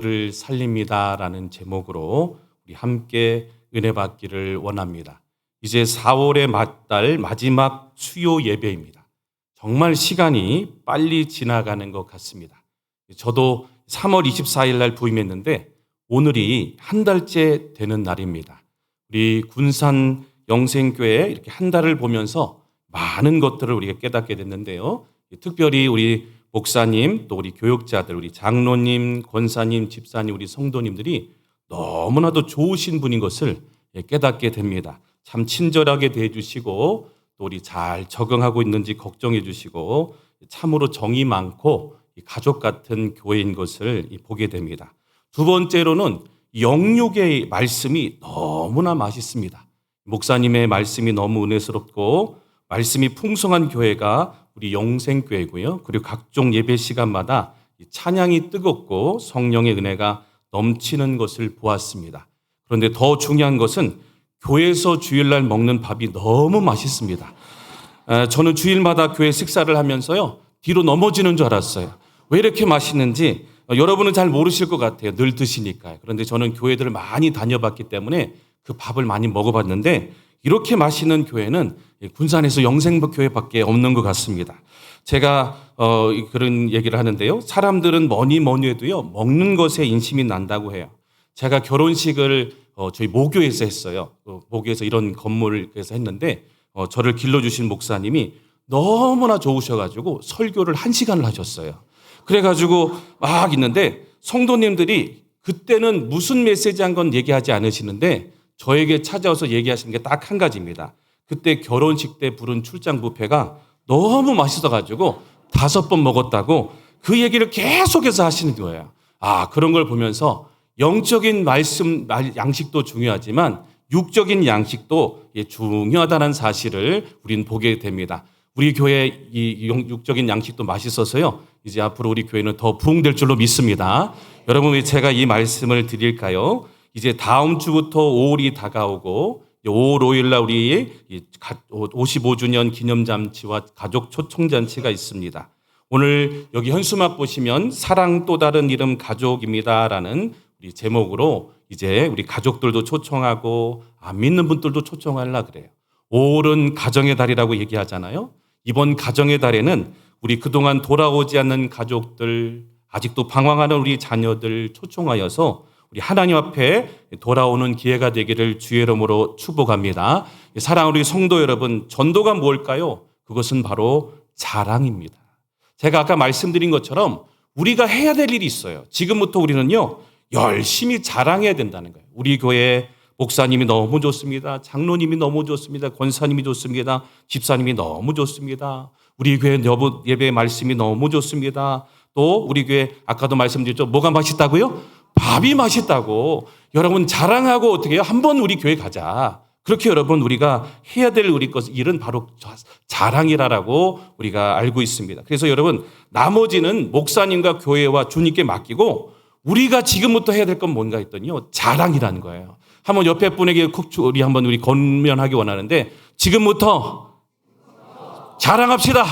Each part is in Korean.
를 살립니다라는 제목으로 우리 함께 은혜 받기를 원합니다. 이제 4월의 맞달 마지막 수요 예배입니다. 정말 시간이 빨리 지나가는 것 같습니다. 저도 3월 24일 날 부임했는데 오늘이 한 달째 되는 날입니다. 우리 군산 영생교회 이렇게 한 달을 보면서 많은 것들을 우리가 깨닫게 됐는데요. 특별히 우리 목사님, 또 우리 교육자들, 우리 장로님, 권사님, 집사님, 우리 성도님들이 너무나도 좋으신 분인 것을 깨닫게 됩니다. 참 친절하게 대해주시고 또 우리 잘 적응하고 있는지 걱정해 주시고 참으로 정이 많고 가족 같은 교회인 것을 보게 됩니다. 두 번째로는 영육의 말씀이 너무나 맛있습니다. 목사님의 말씀이 너무 은혜스럽고 말씀이 풍성한 교회가 우리 영생교회고요. 그리고 각종 예배 시간마다 찬양이 뜨겁고 성령의 은혜가 넘치는 것을 보았습니다. 그런데 더 중요한 것은 교회에서 주일날 먹는 밥이 너무 맛있습니다. 저는 주일마다 교회 식사를 하면서요. 뒤로 넘어지는 줄 알았어요. 왜 이렇게 맛있는지 여러분은 잘 모르실 것 같아요. 늘 드시니까요. 그런데 저는 교회들을 많이 다녀봤기 때문에 그 밥을 많이 먹어봤는데 이렇게 맛있는 교회는 군산에서 영생교회밖에 없는 것 같습니다. 제가 그런 얘기를 하는데요. 사람들은 뭐니 해도요. 먹는 것에 인심이 난다고 해요. 제가 결혼식을 저희 모교에서 했어요. 모교에서 이런 건물에서 했는데 저를 길러주신 목사님이 너무나 좋으셔가지고 설교를 1시간을 하셨어요. 그래가지고 막 있는데 성도님들이 그때는 무슨 메시지 한 건 얘기하지 않으시는데 저에게 찾아와서 얘기하시는 게 딱 한 가지입니다. 그때 결혼식 때 부른 출장 뷔페가 너무 맛있어가지고 5번 먹었다고 그 얘기를 계속해서 하시는 거예요. 그런 걸 보면서 영적인 말씀, 양식도 중요하지만 육적인 양식도 중요하다는 사실을 우리는 보게 됩니다. 우리 교회 이 육적인 양식도 맛있어서요. 이제 앞으로 우리 교회는 더 부흥될 줄로 믿습니다. 여러분, 왜 제가 이 말씀을 드릴까요? 이제 다음 주부터 5월이 다가오고 5월 5일 날 우리 55주년 기념잔치와 가족 초청잔치가 있습니다. 오늘 여기 현수막 보시면 사랑 또 다른 이름 가족입니다라는 우리 제목으로 이제 우리 가족들도 초청하고 안 믿는 분들도 초청하려고 그래요. 5월은 가정의 달이라고 얘기하잖아요. 이번 가정의 달에는 우리 그동안 돌아오지 않는 가족들, 아직도 방황하는 우리 자녀들 초청하여서 우리 하나님 앞에 돌아오는 기회가 되기를 주의 이름으로 축복합니다. 사랑하는 우리 성도 여러분, 전도가 뭘까요? 그것은 바로 자랑입니다. 제가 아까 말씀드린 것처럼 우리가 해야 될 일이 있어요. 지금부터 우리는요, 열심히 자랑해야 된다는 거예요. 우리 교회 목사님이 너무 좋습니다. 장로님이 너무 좋습니다. 권사님이 좋습니다. 집사님이 너무 좋습니다. 우리 교회 예배 말씀이 너무 좋습니다. 또 우리 교회 아까도 말씀드렸죠. 뭐가 맛있다고요? 밥이 맛있다고. 여러분 자랑하고 어떻게 해요? 한번 우리 교회 가자. 그렇게 여러분 우리가 해야 될 우리 일은 바로 자랑이라고 우리가 알고 있습니다. 그래서 여러분 나머지는 목사님과 교회와 주님께 맡기고 우리가 지금부터 해야 될 건 뭔가 했더니요. 자랑이라는 거예요. 한번 옆에 분에게 우리 권면하기 원하는데 지금부터 자랑합시다.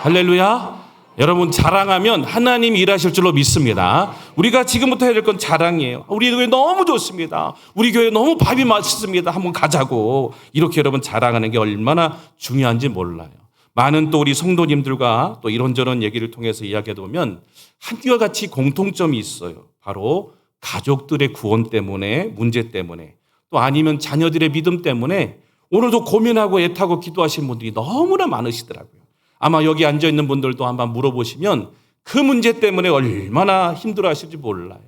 할렐루야. 여러분 자랑하면 하나님이 일하실 줄로 믿습니다. 우리가 지금부터 해야 될 건 자랑이에요. 우리 교회 너무 좋습니다. 우리 교회 너무 밥이 맛있습니다. 한번 가자고. 이렇게 여러분 자랑하는 게 얼마나 중요한지 몰라요. 많은 또 우리 성도님들과 또 이런저런 얘기를 통해서 이야기하다 보면 한결 같이 공통점이 있어요. 바로 가족들의 구원 때문에, 문제 때문에, 또 아니면 자녀들의 믿음 때문에 오늘도 고민하고 애타고 기도하시는 분들이 너무나 많으시더라고요. 아마 여기 앉아있는 분들도 한번 물어보시면 그 문제 때문에 얼마나 힘들어하실지 몰라요.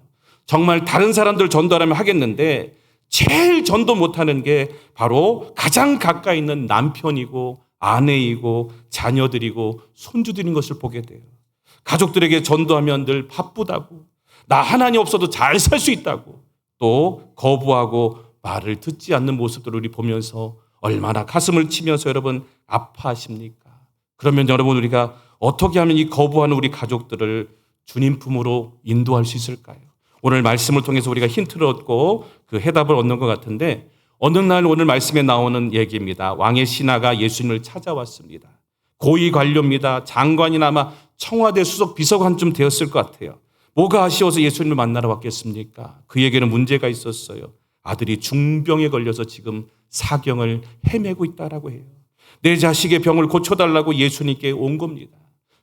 정말 다른 사람들 전도하려면 하겠는데 제일 전도 못하는 게 바로 가장 가까이 있는 남편이고 아내이고 자녀들이고 손주들인 것을 보게 돼요. 가족들에게 전도하면 늘 바쁘다고, 나 하나님 없어도 잘 살 수 있다고, 또 거부하고 말을 듣지 않는 모습들을 우리 보면서 얼마나 가슴을 치면서 여러분 아파하십니까? 그러면 여러분 우리가 어떻게 하면 이 거부하는 우리 가족들을 주님 품으로 인도할 수 있을까요? 오늘 말씀을 통해서 우리가 힌트를 얻고 그 해답을 얻는 것 같은데 어느 날 오늘 말씀에 나오는 얘기입니다. 왕의 신하가 예수님을 찾아왔습니다. 고위 관료입니다. 장관이나 아마 청와대 수석 비서관쯤 되었을 것 같아요. 뭐가 아쉬워서 예수님을 만나러 왔겠습니까? 그에게는 문제가 있었어요. 아들이 중병에 걸려서 지금 사경을 헤매고 있다라고 해요. 내 자식의 병을 고쳐달라고 예수님께 온 겁니다.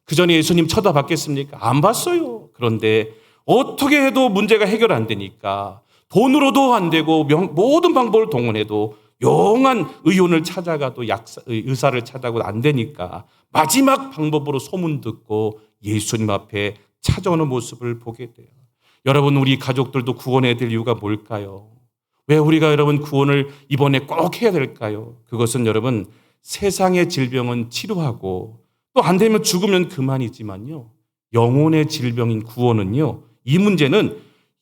그 전에 예수님 쳐다봤겠습니까? 안 봤어요. 그런데 어떻게 해도 문제가 해결 안 되니까 돈으로도 안 되고 모든 방법을 동원해도 영한 의원을 찾아가도 의사를 찾아가도 안 되니까 마지막 방법으로 소문 듣고 예수님 앞에 찾아오는 모습을 보게 돼요. 여러분, 우리 가족들도 구원해야 될 이유가 뭘까요? 왜 우리가 여러분 구원을 이번에 꼭 해야 될까요? 그것은 여러분, 세상의 질병은 치료하고 또 안 되면 죽으면 그만이지만요, 영혼의 질병인 구원은요, 이 문제는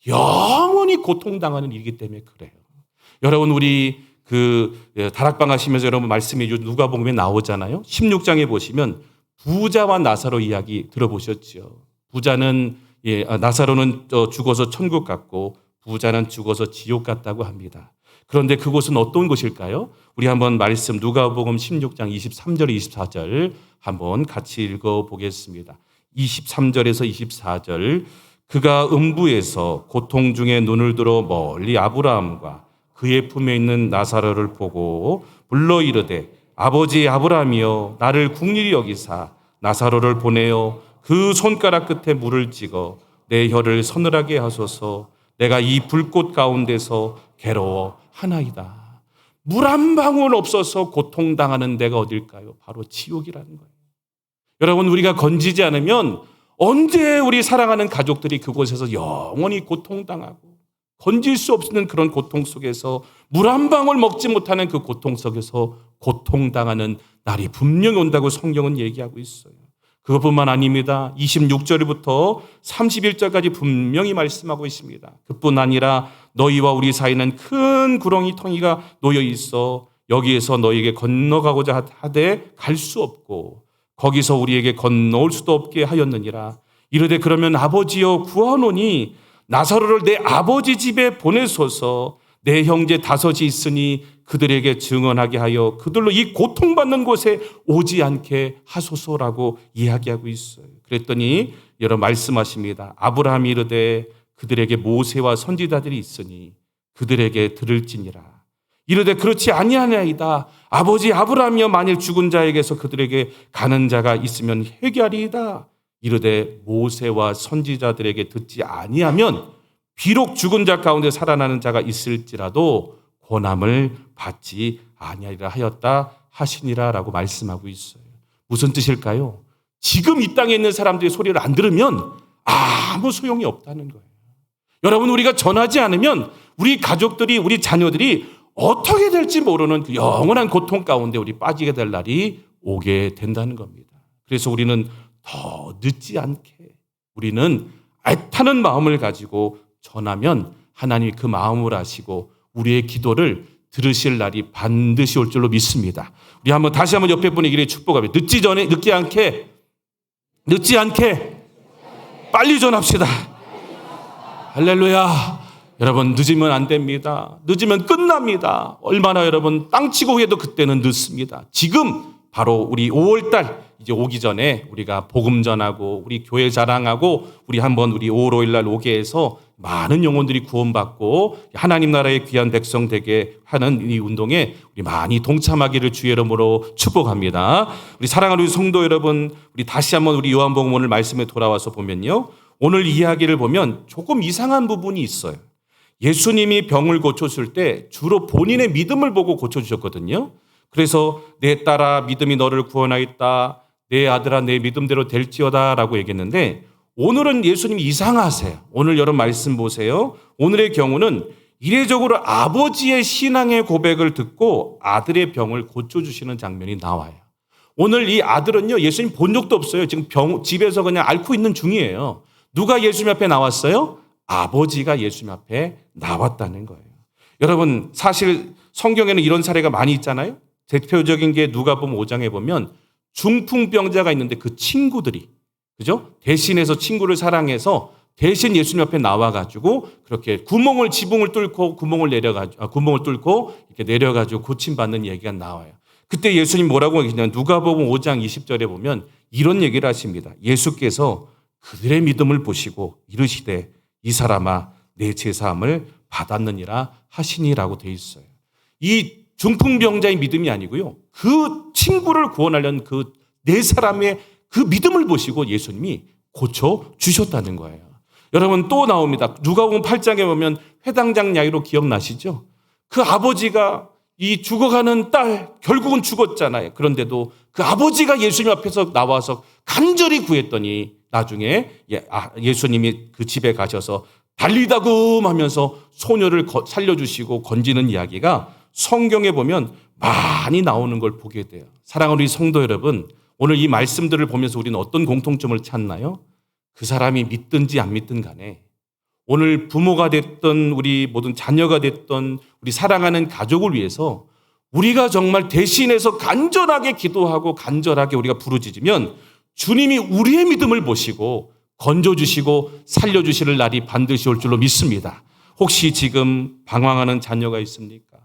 영원히 고통당하는 일이기 때문에 그래요. 여러분, 우리 다락방 하시면서 여러분 말씀해 주 누가복음에 나오잖아요. 16장에 보시면 부자와 나사로 이야기 들어보셨죠? 부자는 나사로는 죽어서 천국 갔고 부자는 죽어서 지옥 갔다고 합니다. 그런데 그곳은 어떤 곳일까요? 우리 한번 말씀 누가복음 16장 23절 24절 한번 같이 읽어보겠습니다. 23절에서 24절. 그가 음부에서 고통 중에 눈을 들어 멀리 아브라함과 그의 품에 있는 나사로를 보고 불러 이르되 아버지 아브라함이여 나를 긍휼히 여기사 나사로를 보내어 그 손가락 끝에 물을 찍어 내 혀를 서늘하게 하소서. 내가 이 불꽃 가운데서 괴로워하나이다. 물 한 방울 없어서 고통당하는 데가 어딜까요? 바로 지옥이라는 거예요. 여러분, 우리가 건지지 않으면 언제 우리 사랑하는 가족들이 그곳에서 영원히 고통당하고 건질 수 없는 그런 고통 속에서 물 한 방울 먹지 못하는 그 고통 속에서 고통당하는 날이 분명히 온다고 성경은 얘기하고 있어요. 그것뿐만 아닙니다. 26절부터 31절까지 분명히 말씀하고 있습니다. 그뿐 아니라 너희와 우리 사이는 큰 구렁이 텅이가 놓여 있어 여기에서 너희에게 건너가고자 하되 갈 수 없고 거기서 우리에게 건너올 수도 없게 하였느니라. 이르되 그러면 아버지여 구하노니 나사로를 내 아버지 집에 보내소서. 내 형제 다섯이 있으니 그들에게 증언하게 하여 그들로 이 고통받는 곳에 오지 않게 하소서라고 이야기하고 있어요. 그랬더니 여러분 말씀하십니다. 아브라함이 이르되 그들에게 모세와 선지자들이 있으니 그들에게 들을지니라. 이르되 그렇지 아니하나이다. 아버지 아브라함이여 만일 죽은 자에게서 그들에게 가는 자가 있으면 회개하리이다. 이르되 모세와 선지자들에게 듣지 아니하면 비록 죽은 자 가운데 살아나는 자가 있을지라도 고난을 받지 아니하리라 하였다 하시니라라고 말씀하고 있어요. 무슨 뜻일까요? 지금 이 땅에 있는 사람들의 소리를 안 들으면 아무 소용이 없다는 거예요. 여러분, 우리가 전하지 않으면 우리 가족들이, 우리 자녀들이 어떻게 될지 모르는 그 영원한 고통 가운데 우리 빠지게 될 날이 오게 된다는 겁니다. 그래서 우리는 더 늦지 않게 우리는 애타는 마음을 가지고 전하면 하나님이 그 마음을 아시고 우리의 기도를 들으실 날이 반드시 올 줄로 믿습니다. 우리 한번 다시 한번 옆에 분에게 축복하며 늦지 않게 빨리 전합시다. 할렐루야. 여러분, 늦으면 안 됩니다. 늦으면 끝납니다. 얼마나 여러분 땅치고 해도 그때는 늦습니다. 지금 바로 우리 5월달 이제 오기 전에 우리가 복음 전하고 우리 교회 자랑하고 우리 5월 5일 날 오게 해서 많은 영혼들이 구원받고 하나님 나라의 귀한 백성 되게 하는 이 운동에 우리 많이 동참하기를 주의 이름으로 축복합니다. 우리 사랑하는 우리 성도 여러분, 우리 다시 한번 우리 요한복음 오늘 말씀에 돌아와서 보면요, 오늘 이야기를 보면 조금 이상한 부분이 있어요. 예수님이 병을 고쳤을 때 주로 본인의 믿음을 보고 고쳐주셨거든요. 그래서 내 딸아 믿음이 너를 구원하였다. 내 아들아 내 믿음대로 될지어다 라고 얘기했는데, 오늘은 예수님이 이상하세요. 오늘 여러분 말씀 보세요. 오늘의 경우는 이례적으로 아버지의 신앙의 고백을 듣고 아들의 병을 고쳐주시는 장면이 나와요. 오늘 이 아들은요, 예수님 본 적도 없어요. 지금 집에서 그냥 앓고 있는 중이에요. 누가 예수님 앞에 나왔어요? 아버지가 예수님 앞에 나왔다는 거예요. 여러분, 사실 성경에는 이런 사례가 많이 있잖아요. 대표적인 게 누가복음 5장에 보면 중풍병자가 있는데 그 친구들이, 그죠? 대신해서 친구를 사랑해서 대신 예수님 앞에 나와가지고 그렇게 지붕을 뚫고 구멍을 뚫고 이렇게 내려가지고 고침받는 얘기가 나와요. 그때 예수님 뭐라고 얘기하냐면 누가복음 5장 20절에 보면 이런 얘기를 하십니다. 예수께서 그들의 믿음을 보시고 이르시되 이 사람아 내 제사함을 받았느니라 하시니라고 돼 있어요. 이 중풍병자의 믿음이 아니고요. 그 친구를 구원하려는 그 네 사람의 그 믿음을 보시고 예수님이 고쳐 주셨다는 거예요. 여러분 또 나옵니다. 누가복음 8장에 보면 회당장 야이로 기억나시죠? 그 아버지가 이 죽어가는 딸 결국은 죽었잖아요. 그런데도 그 아버지가 예수님 앞에서 나와서 간절히 구했더니 나중에 예수님이 그 집에 가셔서 달리다금 하면서 소녀를 살려주시고 건지는 이야기가 성경에 보면 많이 나오는 걸 보게 돼요. 사랑하는 우리 성도 여러분, 오늘 이 말씀들을 보면서 우리는 어떤 공통점을 찾나요? 그 사람이 믿든지 안 믿든 간에 오늘 부모가 됐던 우리 모든 자녀가 됐던 우리 사랑하는 가족을 위해서 우리가 정말 대신해서 간절하게 기도하고 간절하게 우리가 부르짖으면 주님이 우리의 믿음을 보시고 건져주시고 살려주실 날이 반드시 올 줄로 믿습니다. 혹시 지금 방황하는 자녀가 있습니까?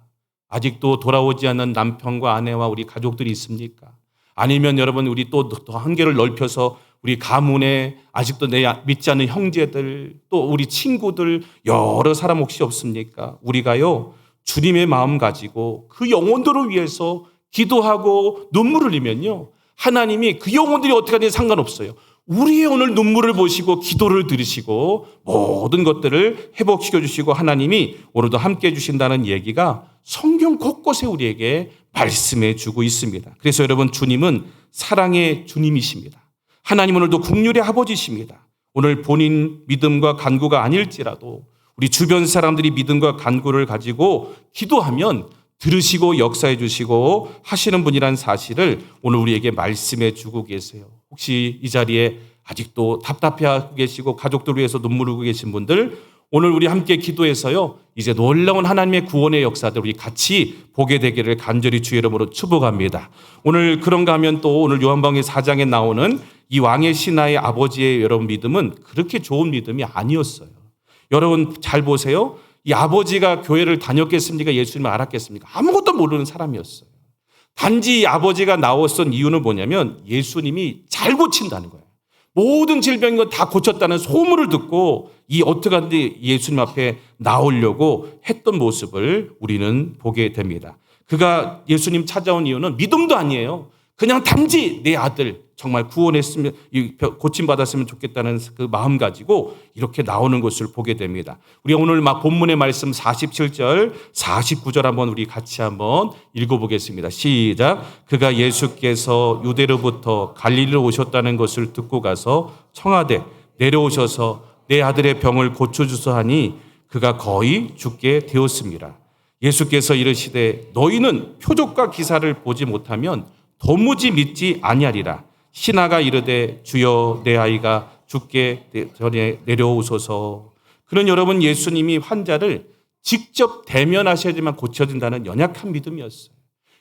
아직도 돌아오지 않는 남편과 아내와 우리 가족들이 있습니까? 아니면 여러분 우리 또 한계를 넓혀서 우리 가문에 아직도 내 믿지 않는 형제들 또 우리 친구들 여러 사람 혹시 없습니까? 우리가요 주님의 마음 가지고 그 영혼들을 위해서 기도하고 눈물을 흘리면요 하나님이 그 영혼들이 어떻게 하든지 상관없어요. 우리의 오늘 눈물을 보시고 기도를 들으시고 모든 것들을 회복시켜 주시고 하나님이 오늘도 함께해 주신다는 얘기가 성경 곳곳에 우리에게 말씀해 주고 있습니다. 그래서 여러분 주님은 사랑의 주님이십니다. 하나님 오늘도 긍휼의 아버지십니다. 오늘 본인 믿음과 간구가 아닐지라도 우리 주변 사람들이 믿음과 간구를 가지고 기도하면 들으시고 역사해 주시고 하시는 분이라는 사실을 오늘 우리에게 말씀해 주고 계세요. 혹시 이 자리에 아직도 답답해하고 계시고 가족들 위해서 눈물 흘리고 계신 분들 오늘 우리 함께 기도해서요 이제 놀라운 하나님의 구원의 역사들 우리 같이 보게 되기를 간절히 주의 이름으로 축복합니다. 오늘 그런가 하면 또 오늘 요한복음 4장에 나오는 이 왕의 신하의 아버지의 여러분 믿음은 그렇게 좋은 믿음이 아니었어요. 여러분 잘 보세요. 이 아버지가 교회를 다녔겠습니까? 예수님을 알았겠습니까? 아무것도 모르는 사람이었어요. 단지 이 아버지가 나왔던 이유는 뭐냐면 예수님이 잘 고친다는 거예요. 모든 질병을 다 고쳤다는 소문을 듣고 이 어떻게 하는지 예수님 앞에 나오려고 했던 모습을 우리는 보게 됩니다. 그가 예수님 찾아온 이유는 믿음도 아니에요. 그냥 단지 내 아들 정말 구원했으면 고침받았으면 좋겠다는 그 마음 가지고 이렇게 나오는 것을 보게 됩니다. 우리 오늘 막 본문의 말씀 47절 49절 한번 우리 같이 한번 읽어보겠습니다. 시작. 그가 예수께서 유대로부터 갈릴리로 오셨다는 것을 듣고 가서 청하되 내려오셔서 내 아들의 병을 고쳐주소 하니 그가 거의 죽게 되었습니다. 예수께서 이르시되 너희는 표적과 기사를 보지 못하면 도무지 믿지 아니하리라. 신하가 이르되 주여 내 아이가 죽게 전에 내려오소서. 그런 여러분 예수님이 환자를 직접 대면하셔야지만 고쳐진다는 연약한 믿음이었어요.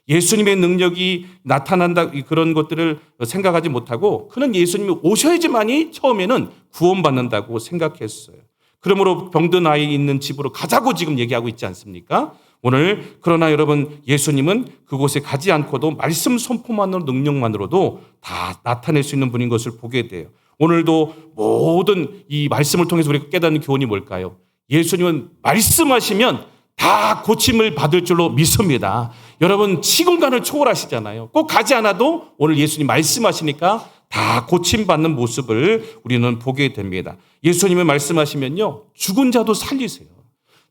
예수님의 능력이 나타난다 그런 것들을 생각하지 못하고 그는 예수님이 오셔야지만이 처음에는 구원받는다고 생각했어요. 그러므로 병든 아이 있는 집으로 가자고 지금 얘기하고 있지 않습니까? 오늘 그러나 여러분 예수님은 그곳에 가지 않고도 말씀 선포만으로 능력만으로도 다 나타낼 수 있는 분인 것을 보게 돼요. 오늘도 모든 이 말씀을 통해서 우리가 깨닫는 교훈이 뭘까요? 예수님은 말씀하시면 다 고침을 받을 줄로 믿습니다. 여러분 시공간을 초월하시잖아요. 꼭 가지 않아도 오늘 예수님 말씀하시니까 다 고침받는 모습을 우리는 보게 됩니다. 예수님이 말씀하시면요 죽은 자도 살리세요.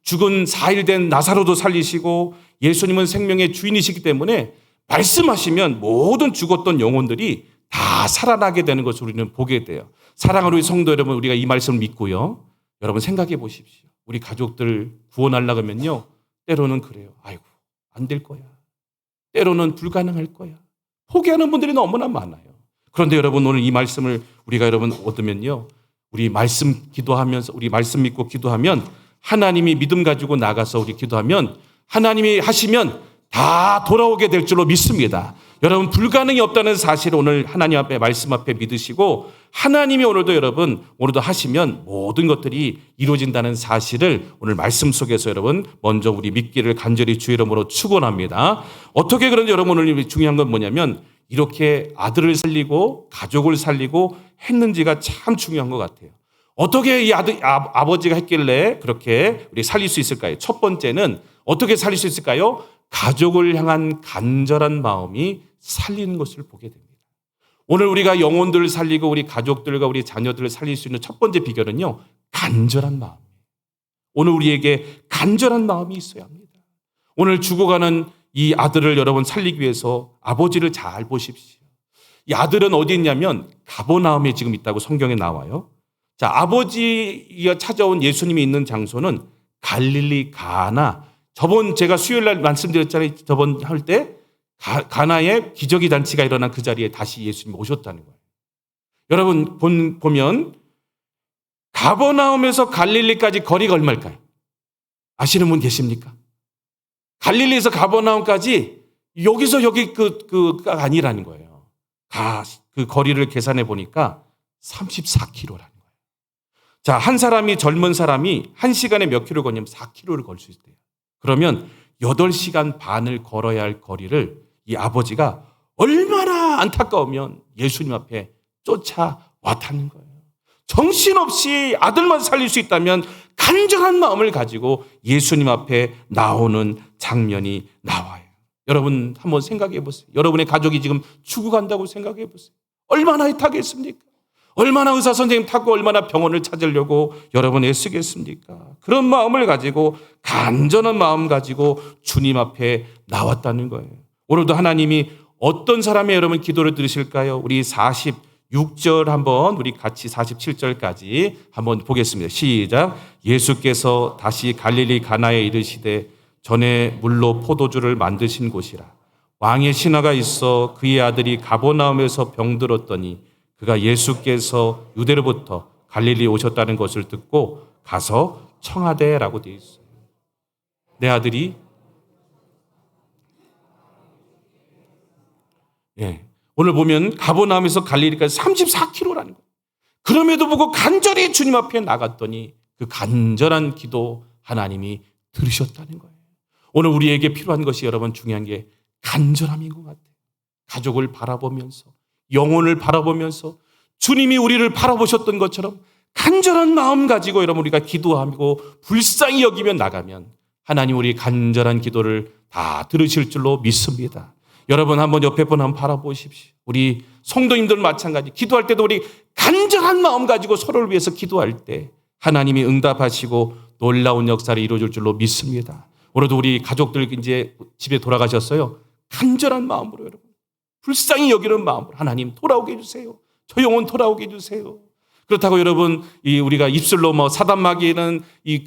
죽은 4일 된 나사로도 살리시고 예수님은 생명의 주인이시기 때문에 말씀하시면 모든 죽었던 영혼들이 다 살아나게 되는 것을 우리는 보게 돼요. 사랑하는 우리 성도 여러분 우리가 이 말씀을 믿고요. 여러분 생각해 보십시오. 우리 가족들 구원하려고 하면요. 때로는 그래요. 아이고 안 될 거야. 때로는 불가능할 거야. 포기하는 분들이 너무나 많아요. 그런데 여러분 오늘 이 말씀을 우리가 여러분 얻으면요. 우리 말씀 기도하면서 우리 말씀 믿고 기도하면 하나님이 믿음 가지고 나가서 우리 기도하면 하나님이 하시면 다 돌아오게 될 줄로 믿습니다. 여러분 불가능이 없다는 사실을 오늘 하나님 앞에 말씀 앞에 믿으시고 하나님이 오늘도 여러분 오늘도 하시면 모든 것들이 이루어진다는 사실을 오늘 말씀 속에서 여러분 먼저 우리 믿기를 간절히 주의 이름으로 축원합니다. 어떻게 그런지 여러분 오늘 중요한 건 뭐냐면 이렇게 아들을 살리고 가족을 살리고 했는지가 참 중요한 것 같아요. 어떻게 이 아버지가 했길래 그렇게 우리 살릴 수 있을까요? 첫 번째는 어떻게 살릴 수 있을까요? 가족을 향한 간절한 마음이 살리는 것을 보게 됩니다. 오늘 우리가 영혼들을 살리고 우리 가족들과 우리 자녀들을 살릴 수 있는 첫 번째 비결은요, 간절한 마음. 오늘 우리에게 간절한 마음이 있어야 합니다. 오늘 죽어가는 이 아들을 여러분 살리기 위해서 아버지를 잘 보십시오. 이 아들은 어디 있냐면 가버나움에 지금 있다고 성경에 나와요. 자, 아버지가 찾아온 예수님이 있는 장소는 갈릴리 가나. 저번 제가 수요일 날 말씀드렸잖아요. 저번 할 때 가나에 기적의 잔치가 일어난 그 자리에 다시 예수님이 오셨다는 거예요. 여러분 보면 가버나움에서 갈릴리까지 거리가 얼마일까요? 아시는 분 계십니까? 갈릴리에서 가버나움까지 여기서 여기 그가 아니라는 거예요. 그 거리를 계산해 보니까 34km라는 거예요. 자, 한 사람이 젊은 사람이 한 시간에 몇 킬로 걷냐면 4km를 걸 수 있대요. 그러면 8시간 반을 걸어야 할 거리를 이 아버지가 얼마나 안타까우면 예수님 앞에 쫓아왔다는 거예요. 정신없이 아들만 살릴 수 있다면 간절한 마음을 가지고 예수님 앞에 나오는 장면이 나와요. 여러분 한번 생각해 보세요. 여러분의 가족이 지금 죽어간다고 생각해 보세요. 얼마나 애타겠습니까? 얼마나 의사 선생님 찾고 얼마나 병원을 찾으려고 여러분 애쓰겠습니까? 그런 마음을 가지고 간절한 마음 가지고 주님 앞에 나왔다는 거예요. 오늘도 하나님이 어떤 사람의 여러분 기도를 들으실까요? 우리 46절 한번 우리 같이 47절까지 한번 보겠습니다. 시작. 예수께서 다시 갈릴리 가나에 이르시되 전에 물로 포도주를 만드신 곳이라. 왕의 신하가 있어 그의 아들이 가버나움에서 병들었더니 그가 예수께서 유대로부터 갈릴리 오셨다는 것을 듣고 가서 청하되라고 되어 있어요. 내 아들이 오늘 보면 가버나움에서 갈릴리까지 34km라는 거예요. 그럼에도 불구하고 간절히 주님 앞에 나갔더니 그 간절한 기도 하나님이 들으셨다는 거예요. 오늘 우리에게 필요한 것이 여러분 중요한 게 간절함인 것 같아요. 가족을 바라보면서 영혼을 바라보면서 주님이 우리를 바라보셨던 것처럼 간절한 마음 가지고 여러분 우리가 기도하고 불쌍히 여기며 나가면 하나님 우리 간절한 기도를 다 들으실 줄로 믿습니다. 여러분 한번 옆에 분 한번 바라보십시오. 우리 성도님들 마찬가지 기도할 때도 우리 간절한 마음 가지고 서로를 위해서 기도할 때 하나님이 응답하시고 놀라운 역사를 이루어줄 줄로 믿습니다. 오늘도 우리 가족들 이제 집에 돌아가셨어요. 간절한 마음으로 여러분 불쌍히 여기는 마음으로 하나님 돌아오게 해주세요. 저 영혼 돌아오게 해주세요. 그렇다고 여러분 우리가 입술로 사단마귀는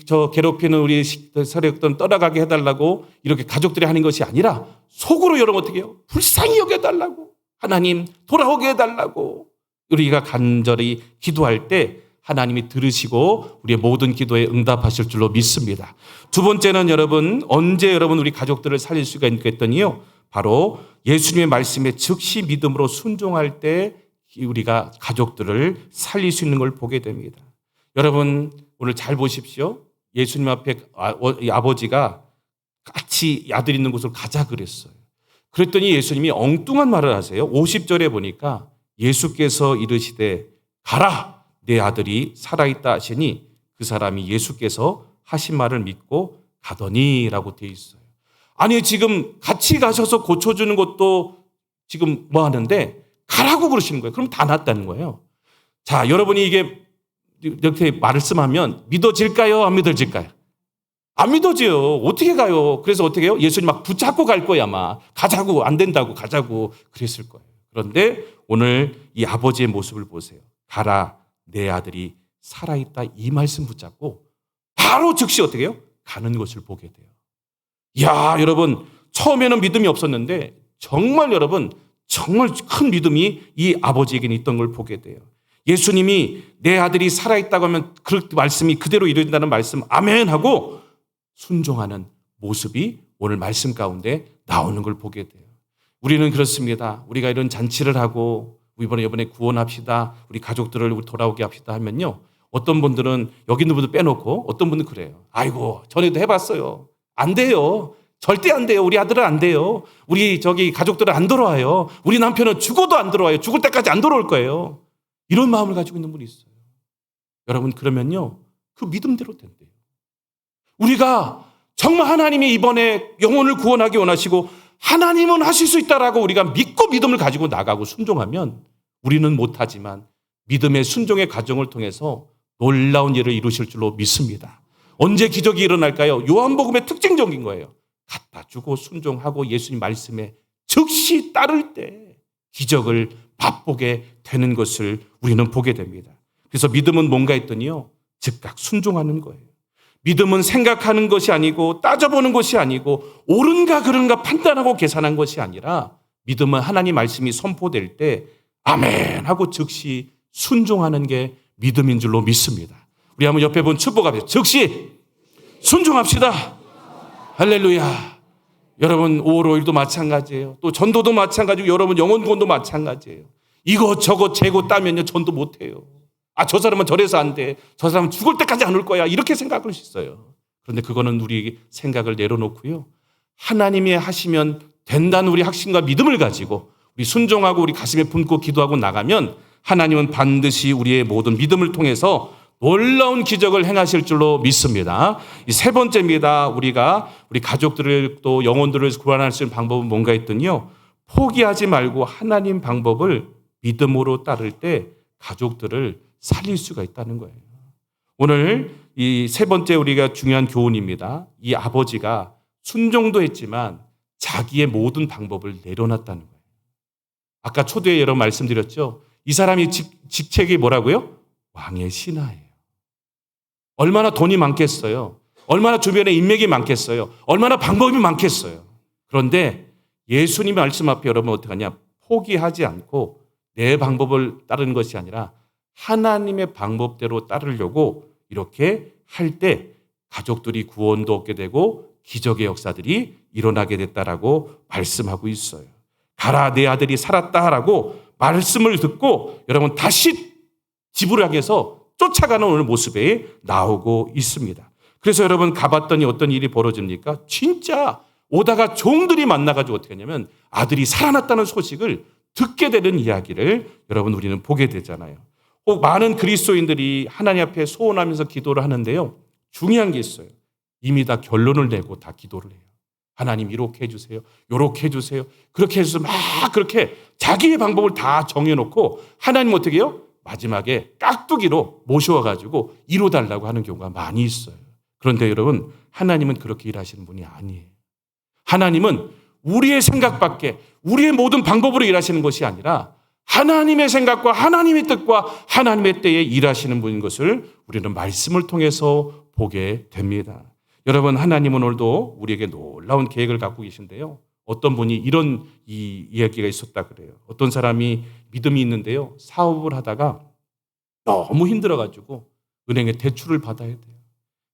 저 괴롭히는 우리 세력들 떠나가게 해달라고 이렇게 가족들이 하는 것이 아니라 속으로 여러분 어떻게 해요? 불쌍히 여겨달라고 하나님 돌아오게 해달라고 우리가 간절히 기도할 때 하나님이 들으시고 우리의 모든 기도에 응답하실 줄로 믿습니다. 두 번째는 여러분 언제 여러분 우리 가족들을 살릴 수가 있겠더니요. 바로 예수님의 말씀에 즉시 믿음으로 순종할 때 우리가 가족들을 살릴 수 있는 걸 보게 됩니다. 여러분 오늘 잘 보십시오. 예수님 앞에 아버지가 같이 아들 있는 곳으로 가자 그랬어요. 그랬더니 예수님이 엉뚱한 말을 하세요. 50절에 보니까 예수께서 이르시되 가라 내 아들이 살아있다 하시니 그 사람이 예수께서 하신 말을 믿고 가더니라고 되어 있어요. 아니 지금 같이 가셔서 고쳐주는 것도 지금 뭐 하는데 가라고 그러시는 거예요. 그럼 다 낫다는 거예요. 자, 여러분이 이게 이렇게 말씀하면 믿어질까요? 안 믿어질까요? 안 믿어져요. 어떻게 가요? 그래서 어떻게 해요? 예수님 막 붙잡고 갈 거야 아마. 가자고 안 된다고 가자고 그랬을 거예요. 그런데 오늘 이 아버지의 모습을 보세요. 가라 내 아들이 살아있다 이 말씀 붙잡고 바로 즉시 어떻게 해요? 가는 것을 보게 돼요. 이야 여러분 처음에는 믿음이 없었는데 정말 여러분 정말 큰 믿음이 이 아버지에게는 있던 걸 보게 돼요. 예수님이 내 아들이 살아있다고 하면 그 말씀이 그대로 이루어진다는 말씀 아멘 하고 순종하는 모습이 오늘 말씀 가운데 나오는 걸 보게 돼요. 우리는 그렇습니다. 우리가 이런 잔치를 하고 이번에 구원합시다. 우리 가족들을 돌아오게 합시다 하면요. 어떤 분들은 여기 있는 분들 빼놓고 어떤 분은 그래요. 아이고 전에도 해봤어요. 안 돼요. 절대 안 돼요. 우리 아들은 안 돼요. 우리 가족들은 안 돌아와요. 우리 남편은 죽어도 안 돌아와요. 죽을 때까지 안 돌아올 거예요. 이런 마음을 가지고 있는 분이 있어요. 여러분, 그러면요, 그 믿음대로 된대요. 우리가 정말 하나님이 이번에 영혼을 구원하기 원하시고 하나님은 하실 수 있다라고 우리가 믿고 믿음을 가지고 나가고 순종하면 우리는 못하지만 믿음의 순종의 과정을 통해서 놀라운 일을 이루실 줄로 믿습니다. 언제 기적이 일어날까요? 요한복음의 특징적인 거예요. 갖다 주고 순종하고 예수님 말씀에 즉시 따를 때 기적을 맛보게 되는 것을 우리는 보게 됩니다. 그래서 믿음은 뭔가 했더니요, 즉각 순종하는 거예요. 믿음은 생각하는 것이 아니고 따져보는 것이 아니고 옳은가 그른가 판단하고 계산한 것이 아니라 믿음은 하나님 말씀이 선포될 때 아멘 하고 즉시 순종하는 게 믿음인 줄로 믿습니다. 우리 한번 옆에 분 축복합시다. 즉시 순종합시다. 할렐루야. 여러분 5월 5일도 마찬가지예요. 또 전도도 마찬가지고 여러분 영혼구원도 마찬가지예요. 이것저것 재고 따면요 전도 못해요. 저 사람은 저래서 안 돼. 저 사람은 죽을 때까지 안 올 거야. 이렇게 생각할 수 있어요. 그런데 그거는 우리 생각을 내려놓고요. 하나님이 하시면 된다는 우리 확신과 믿음을 가지고 우리 순종하고 우리 가슴에 품고 기도하고 나가면 하나님은 반드시 우리의 모든 믿음을 통해서 놀라운 기적을 행하실 줄로 믿습니다. 이 세 번째입니다. 우리가 우리 가족들을 또 영혼들을 구원할 수 있는 방법은 뭔가 했더니요. 포기하지 말고 하나님 방법을 믿음으로 따를 때 가족들을 살릴 수가 있다는 거예요. 오늘 이 세 번째 우리가 중요한 교훈입니다. 이 아버지가 순종도 했지만 자기의 모든 방법을 내려놨다는 거예요. 아까 초대에 여러 말씀드렸죠. 이 사람이 직책이 뭐라고요? 왕의 신하예요. 얼마나 돈이 많겠어요. 얼마나 주변에 인맥이 많겠어요. 얼마나 방법이 많겠어요. 그런데 예수님의 말씀 앞에 여러분 어떻게 하냐? 포기하지 않고 내 방법을 따르는 것이 아니라 하나님의 방법대로 따르려고 이렇게 할 때 가족들이 구원도 얻게 되고 기적의 역사들이 일어나게 됐다라고 말씀하고 있어요. 가라 내 아들이 살았다라고 말씀을 듣고 여러분 다시 집으로 향해서 쫓아가는 오늘 모습에 나오고 있습니다. 그래서 여러분 가봤더니 어떤 일이 벌어집니까? 진짜 오다가 종들이 만나가지고 어떻게 하냐면 아들이 살아났다는 소식을 듣게 되는 이야기를 여러분 우리는 보게 되잖아요. 많은 그리스도인들이 하나님 앞에 소원하면서 기도를 하는데요. 중요한 게 있어요. 이미 다 결론을 내고 다 기도를 해요. 하나님 이렇게 해주세요. 이렇게 해주세요. 그렇게 해서 막 그렇게 자기의 방법을 다 정해놓고 하나님 어떻게 해요? 마지막에 깍두기로 모셔와가지고 이뤄달라고 하는 경우가 많이 있어요. 그런데 여러분 하나님은 그렇게 일하시는 분이 아니에요. 하나님은 우리의 생각밖에 우리의 모든 방법으로 일하시는 것이 아니라 하나님의 생각과 하나님의 뜻과 하나님의 때에 일하시는 분인 것을 우리는 말씀을 통해서 보게 됩니다. 여러분 하나님은 오늘도 우리에게 놀라운 계획을 갖고 계신데요. 어떤 분이 이런 이야기가 있었다 그래요. 어떤 사람이 믿음이 있는데요. 사업을 하다가 너무 힘들어가지고 은행에 대출을 받아야 돼요.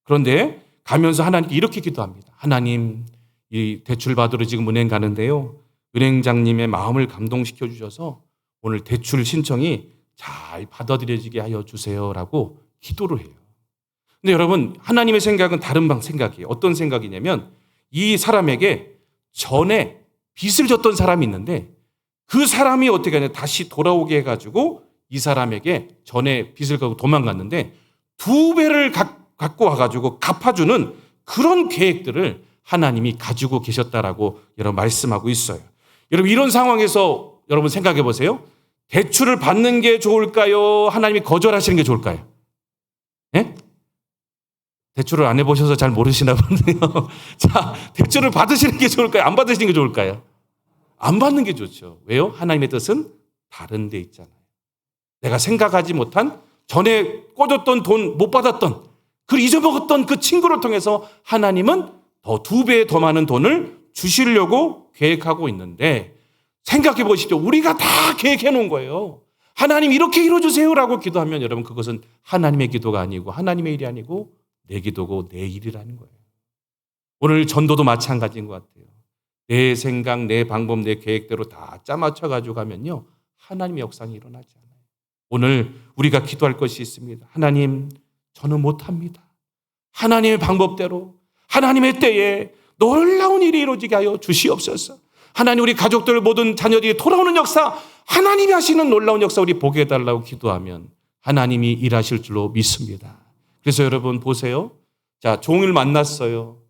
그런데 가면서 하나님께 이렇게 기도합니다. 하나님 이 대출 받으러 지금 은행 가는데요. 은행장님의 마음을 감동시켜 주셔서 오늘 대출 신청이 잘 받아들여지게 하여 주세요라고 기도를 해요. 근데 여러분 하나님의 생각은 다른 생각이에요. 어떤 생각이냐면 이 사람에게 전에 빚을 졌던 사람이 있는데 그 사람이 어떻게 하냐 다시 돌아오게 해가지고 이 사람에게 전에 빚을 갖고 도망갔는데 2배를 갖고 와가지고 갚아주는 그런 계획들을 하나님이 가지고 계셨다라고 여러분 말씀하고 있어요. 여러분 이런 상황에서 여러분 생각해 보세요. 대출을 받는 게 좋을까요? 하나님이 거절하시는 게 좋을까요? 예? 대출을 안 해보셔서 잘 모르시나 보네요. 자, 대출을 받으시는 게 좋을까요? 안 받으시는 게 좋을까요? 안 받는 게 좋죠. 왜요? 하나님의 뜻은 다른 데 있잖아요. 내가 생각하지 못한 전에 꿔줬던 돈 못 받았던 그 잊어먹었던 그 친구를 통해서 하나님은 더 2배 더 많은 돈을 주시려고 계획하고 있는데 생각해 보십시오. 우리가 다 계획해 놓은 거예요. 하나님 이렇게 이루어주세요라고 기도하면 여러분 그것은 하나님의 기도가 아니고 하나님의 일이 아니고 내 기도고 내 일이라는 거예요. 오늘 전도도 마찬가지인 것 같아요. 내 생각, 내 방법, 내 계획대로 다 짜맞춰가지고 가면요. 하나님의 역사는 일어나지 않아요. 오늘 우리가 기도할 것이 있습니다. 하나님, 저는 못합니다. 하나님의 방법대로, 하나님의 때에 놀라운 일이 이루어지게 하여 주시옵소서. 하나님 우리 가족들 모든 자녀들이 돌아오는 역사, 하나님이 하시는 놀라운 역사 우리 보게 해달라고 기도하면 하나님이 일하실 줄로 믿습니다. 그래서 여러분 보세요. 자, 종을 만났어요.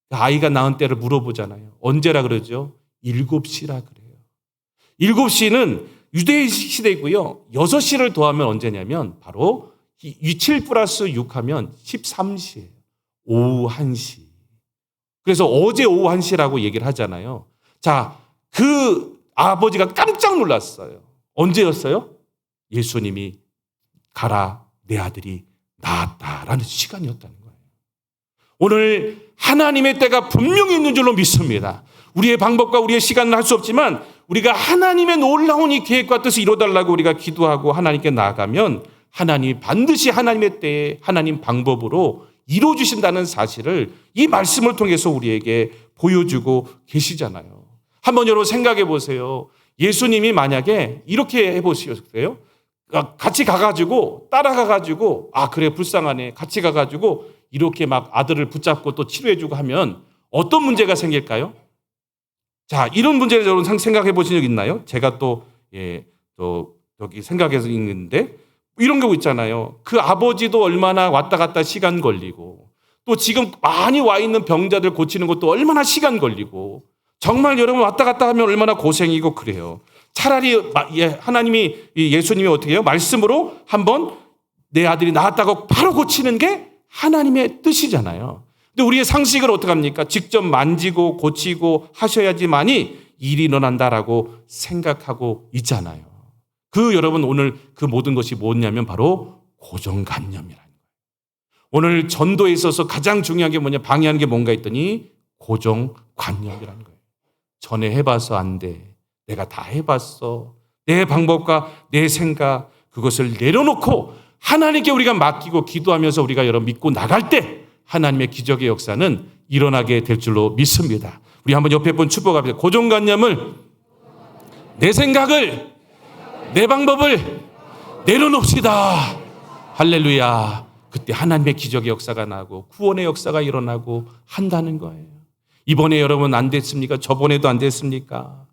아이가 낳은 때를 물어보잖아요. 언제라 그러죠? 7시라 그래요. 7시는 유대 시대이고요. 6시를 더하면 언제냐면 바로 7 플러스 6 하면 13시예요. 오후 1시. 그래서 어제 오후 1시라고 얘기를 하잖아요. 자, 그 아버지가 깜짝 놀랐어요. 언제였어요? 예수님이 가라, 내 아들이 나았다라는 시간이었다는 거예요. 오늘 하나님의 때가 분명히 있는 줄로 믿습니다. 우리의 방법과 우리의 시간은 할 수 없지만 우리가 하나님의 놀라운 이 계획과 뜻을 이루어달라고 우리가 기도하고 하나님께 나아가면 하나님이 반드시 하나님의 때에 하나님 방법으로 이루어주신다는 사실을 이 말씀을 통해서 우리에게 보여주고 계시잖아요. 한번 여러분 생각해 보세요. 예수님이 만약에 이렇게 해보셨어요? 같이 가가지고 따라가가지고 그래 불쌍하네 같이 가가지고 이렇게 막 아들을 붙잡고 또 치료해주고 하면 어떤 문제가 생길까요? 자, 이런 문제를 여러분 생각해 보신 적 있나요? 제가 또 여기 생각해서 있는데 이런 경우 있잖아요. 그 아버지도 얼마나 왔다 갔다 시간 걸리고 또 지금 많이 와 있는 병자들 고치는 것도 얼마나 시간 걸리고 정말 여러분 왔다 갔다 하면 얼마나 고생이고 그래요. 차라리 하나님이 예수님이 어떻게 해요? 말씀으로 한번 내 아들이 나았다고 바로 고치는 게 하나님의 뜻이잖아요. 근데 우리의 상식을 어떻게 합니까? 직접 만지고 고치고 하셔야지만이 일이 일어난다라고 생각하고 있잖아요. 여러분 오늘 그 모든 것이 뭐냐면 바로 고정관념이라는 거예요. 오늘 전도에 있어서 가장 중요한 게 뭐냐, 방해하는 게 뭔가 했더니 고정관념이라는 거예요. 전에 해봐서 안 돼. 내가 다 해봤어. 내 방법과 내 생각 그것을 내려놓고 하나님께 우리가 맡기고 기도하면서 우리가 여러분 믿고 나갈 때 하나님의 기적의 역사는 일어나게 될 줄로 믿습니다. 우리 한번 옆에 분 축복합니다. 고정관념을, 내 생각을, 내 방법을 내려놓읍시다. 할렐루야. 그때 하나님의 기적의 역사가 나고 구원의 역사가 일어나고 한다는 거예요. 이번에 여러분 안 됐습니까? 저번에도 안 됐습니까?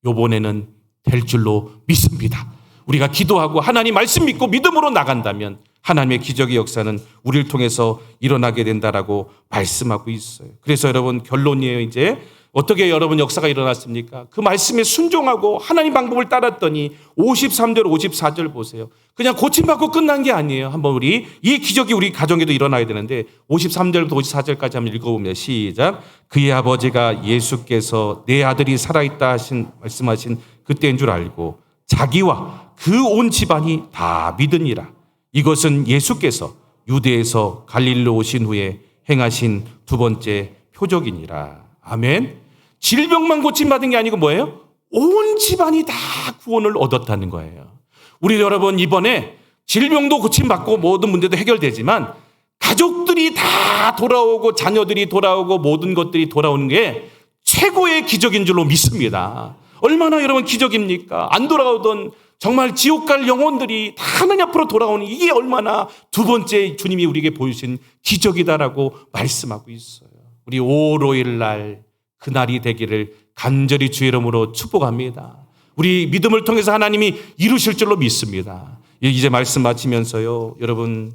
이번에는 될 줄로 믿습니다. 우리가 기도하고 하나님 말씀 믿고 믿음으로 나간다면 하나님의 기적의 역사는 우리를 통해서 일어나게 된다라고 말씀하고 있어요. 그래서 여러분 결론이에요. 이제 어떻게 여러분 역사가 일어났습니까? 그 말씀에 순종하고 하나님 방법을 따랐더니 53절 54절 보세요. 그냥 고침받고 끝난 게 아니에요. 한번 우리 이 기적이 우리 가정에도 일어나야 되는데 53절부터 54절까지 한번 읽어보면 시작. 그의 아버지가 예수께서 내 아들이 살아있다 말씀하신 그때인 줄 알고 자기와 그 온 집안이 다 믿으니라. 이것은 예수께서 유대에서 갈릴리로 오신 후에 행하신 두 번째 표적이니라. 아멘. 질병만 고침받은 게 아니고 뭐예요? 온 집안이 다 구원을 얻었다는 거예요. 우리 여러분 이번에 질병도 고침받고 모든 문제도 해결되지만 가족들이 다 돌아오고 자녀들이 돌아오고 모든 것들이 돌아오는 게 최고의 기적인 줄로 믿습니다. 얼마나 여러분 기적입니까? 안 돌아오던 정말 지옥 갈 영혼들이 다 하나님 앞으로 돌아오는 이게 얼마나 두 번째 주님이 우리에게 보여주신 기적이다라고 말씀하고 있어요. 우리 오로일 날 그날이 되기를 간절히 주의 이름으로 축복합니다. 우리 믿음을 통해서 하나님이 이루실 줄로 믿습니다. 이제 말씀 마치면서요. 여러분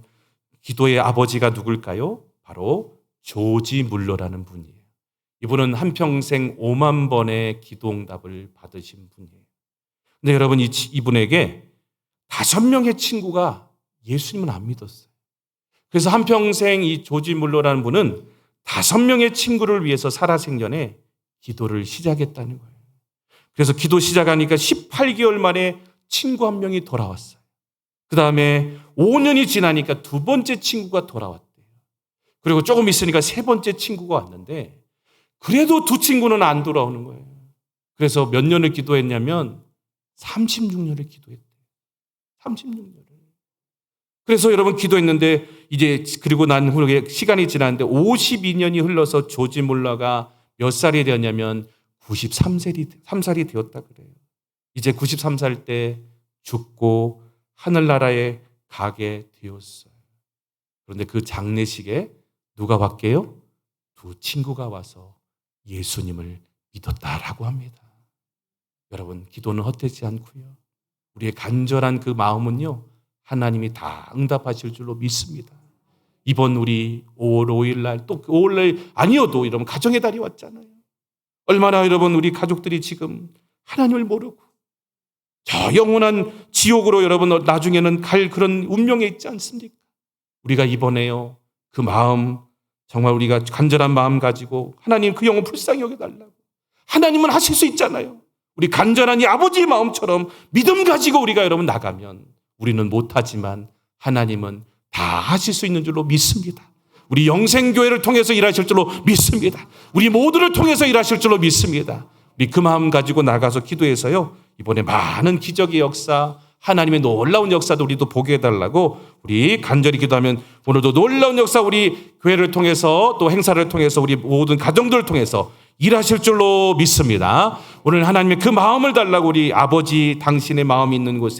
기도의 아버지가 누굴까요? 바로 조지 물러라는 분이에요. 이분은 한평생 5만 번의 기도응답을 받으신 분이에요. 근데 여러분 이분에게 5명의 친구가 예수님은 안 믿었어요. 그래서 한평생 이 조지 물러라는 분은 5명의 친구를 위해서 살아생전에 기도를 시작했다는 거예요. 그래서 기도 시작하니까 18개월 만에 친구 한 명이 돌아왔어요. 그 다음에 5년이 지나니까 두 번째 친구가 돌아왔대요. 그리고 조금 있으니까 세 번째 친구가 왔는데 그래도 두 친구는 안 돌아오는 거예요. 그래서 몇 년을 기도했냐면 36년을 기도했대요. 36년을. 그래서 여러분 기도했는데 이제 그리고 난 후에 시간이 지났는데 52년이 흘러서 조지 물러가 몇 살이 되었냐면 93살이 되었다 그래요. 이제 93살 때 죽고 하늘나라에 가게 되었어요. 그런데 그 장례식에 누가 왔게요? 두 친구가 와서 예수님을 믿었다라고 합니다. 여러분, 기도는 헛되지 않고요. 우리의 간절한 그 마음은요, 하나님이 다 응답하실 줄로 믿습니다. 이번 우리 5월 5일 날, 또 5월 날 아니어도 여러분 가정의 달이 왔잖아요. 얼마나 여러분 우리 가족들이 지금 하나님을 모르고 저 영원한 지옥으로 여러분 나중에는 갈 그런 운명에 있지 않습니까? 우리가 이번에요, 그 마음, 정말 우리가 간절한 마음 가지고 하나님 그 영혼 불쌍히 여겨달라고. 하나님은 하실 수 있잖아요. 우리 간절한 이 아버지의 마음처럼 믿음 가지고 우리가 여러분 나가면 우리는 못하지만 하나님은 다 하실 수 있는 줄로 믿습니다. 우리 영생교회를 통해서 일하실 줄로 믿습니다. 우리 모두를 통해서 일하실 줄로 믿습니다. 우리 그 마음 가지고 나가서 기도해서요, 이번에 많은 기적의 역사, 하나님의 놀라운 역사도 우리도 보게 해달라고 우리 간절히 기도하면 오늘도 놀라운 역사 우리 교회를 통해서 또 행사를 통해서 우리 모든 가정들을 통해서 일하실 줄로 믿습니다. 오늘 하나님의 그 마음을 달라고 우리 아버지 당신의 마음이 있는 곳에